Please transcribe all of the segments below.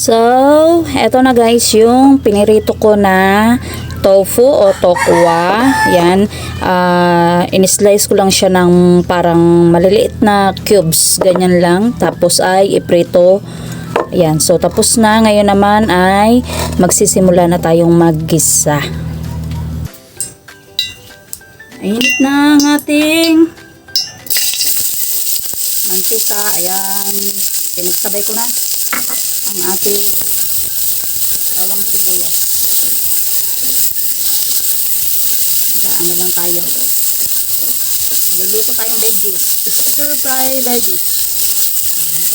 So, eto na guys yung pinirito ko na tofu o tokwa. Yan. In-slice ko lang siya ng parang maliliit na cubes. Ganyan lang. Tapos ay iprito. Yan. So, tapos na. Ngayon naman ay magsisimula na tayong maggisa. Init na ang ating mantika. Ayan. Pinagsabay ko na ang ating bawang sibuyas. Ano lang tayo. Luluto tayong veggies. Stir fry veggies.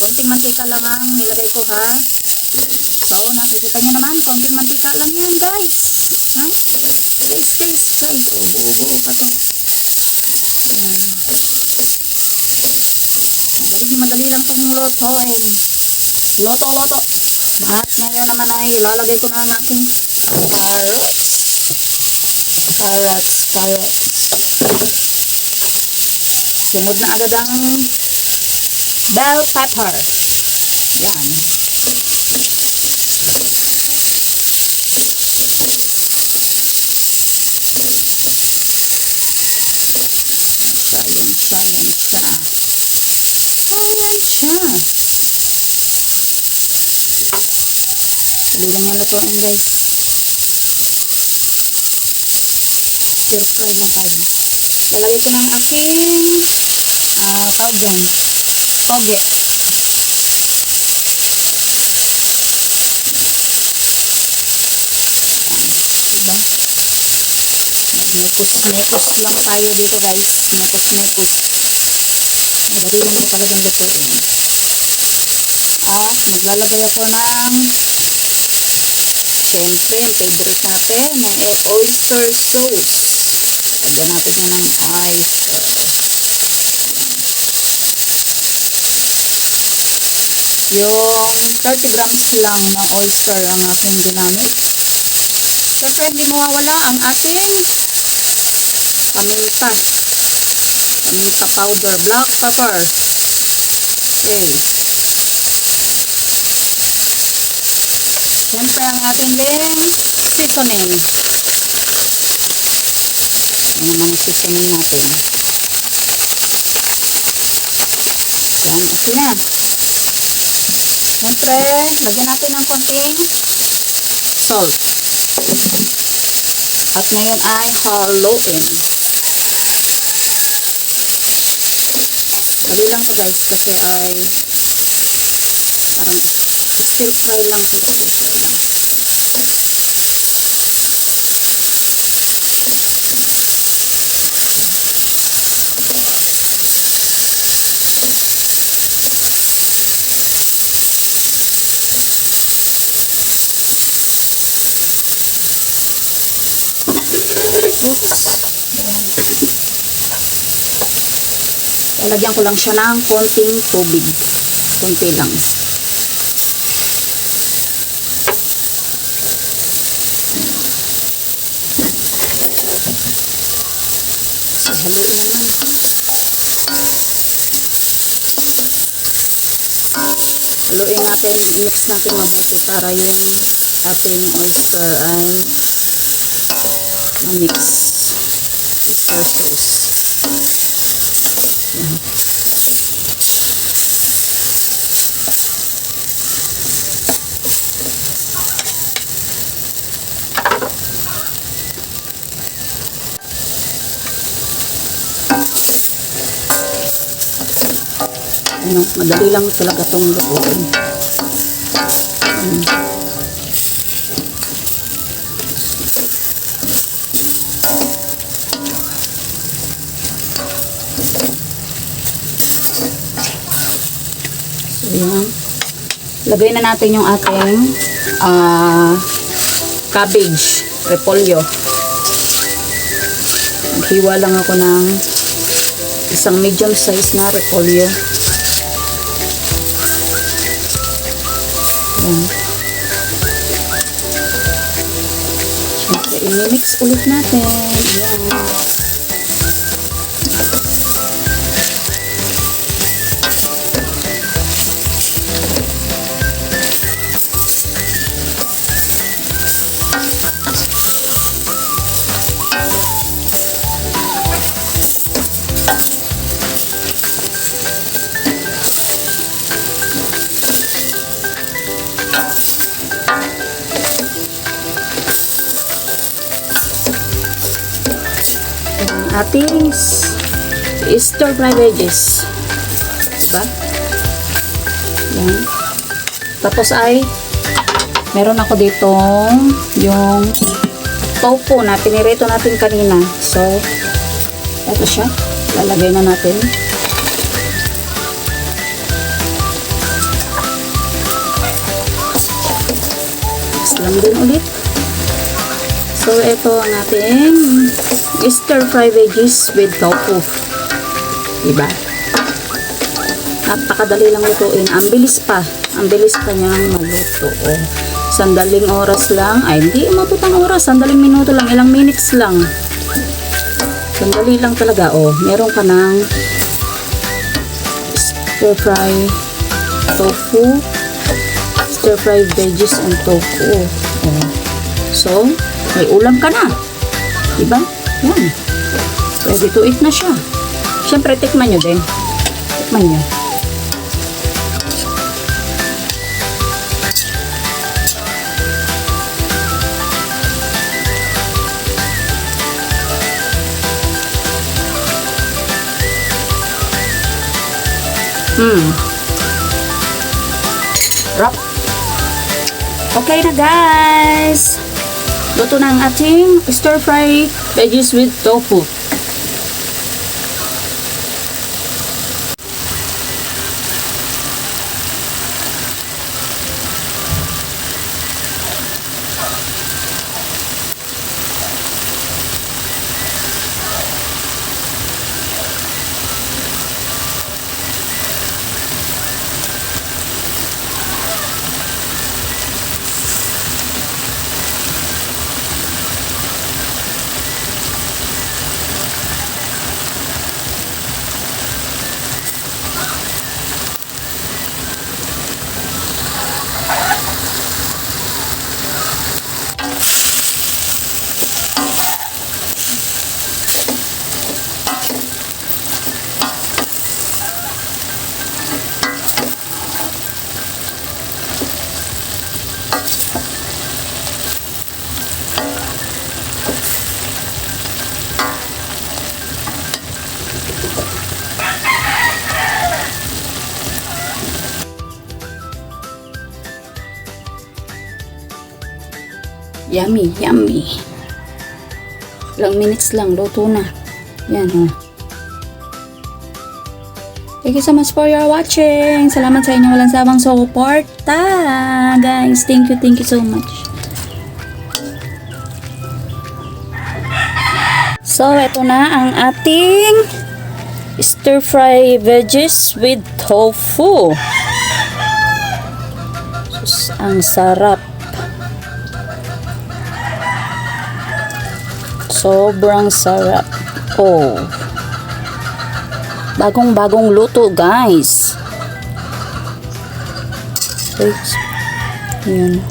Konting mantika lang ang nilagay ko ha. So, nakikita nyo naman, konting mantika lang yan guys. Ha? Taste guys. Oh, buo-buo pa to. Ayan. Madali lang itong lutuin. Loto. At ngayon naman ay ilalagay ko na ang aking carrots. Sunod na agad ang bell pepper. Yan. Yan siya. Dali lang yan lutuin guys. Stir fry lang tayo. Talagay ko na ang aking tawag dyan, toge. Diba? Mekos lang tayo dito guys. Mekos. Madali lang ito talagang lutuin. At maglalagay ako ng siyempre ang favorite natin na oyster sauce. Lagyan natin yan ng oyster. Yung 30 grams lang na oyster ang aking ginamit. Siyempre hindi mawawala ang ating paminta powder, black pepper. Okay. Siyempre ang ating din seasoning. Yan naman seasoning natin. Yan, okay na. Siyempre, lagyan natin ng konting salt. At ngayon ay haluin. Dali lang to guys kasi ay parang stir fry lang to. Lalagyan ko lang siya ng konting tubig. Konti lang. Haluin naman. Haluin natin. I-mix natin mabuti para yung ating oyster ay ma-mix. Oyster sauce. Madali lang talaga itong lutuin. So yan. Lagay na natin yung ating cabbage, repolyo. Naghiwa lang ako ng isang medium size na repolyo. Yan. Siyempre, i-mix ulit natin. Yan. ating stir fry veggies. Diba? Yan. Tapos ay meron ako dito yung tofu na pinirito natin kanina. So, ito siya. Lalagay na natin. Mix lang din ulit. So, ito ang ating stir fry veggies with tofu. Diba? Napakadali lang lutuin. Ang bilis pa. Ang bilis pa niyang maluto. Oh. Sandaling oras lang. Ay, hindi umabot oras. Sandaling minuto lang. Ilang minutes lang. Sandali lang talaga. Oh, meron ka ng stir fry tofu. Stir fry veggies and tofu. Oh. So, may ulam ka na. Diba? Yan. Ready to eat na siya. Siyempre, tikman nyo din. Tikman nyo. Rap. Okay na guys. Luto na ang ating stir fry veggies with tofu. Yummy, yummy. Ilang minutes lang, luto na. Yan, oh. Thank you so much for your watching. Salamat sa inyong walang sawang suporta. Guys, thank you so much. So, ito na ang ating stir fry veggies with tofu. Sus, ang sarap. Sobrang sarap. Oh. Bagong-bagong luto, guys. Wait. Ayan.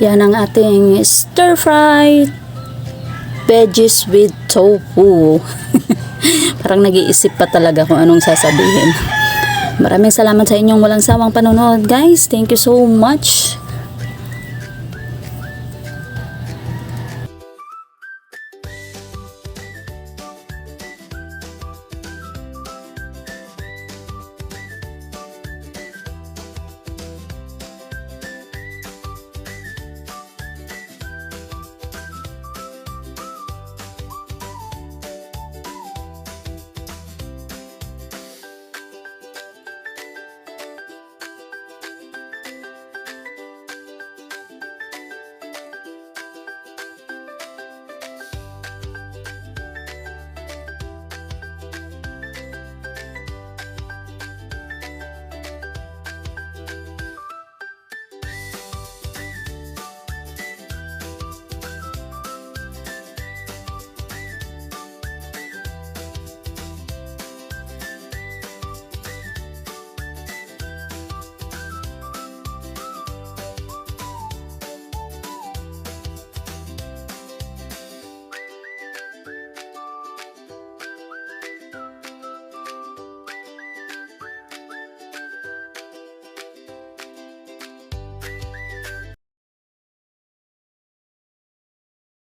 Yan ang ating stir fry veggies with tofu. Parang nag-iisip pa talaga kung anong sasabihin. Maraming salamat sa inyong walang sawang panonood, guys. Thank you so much.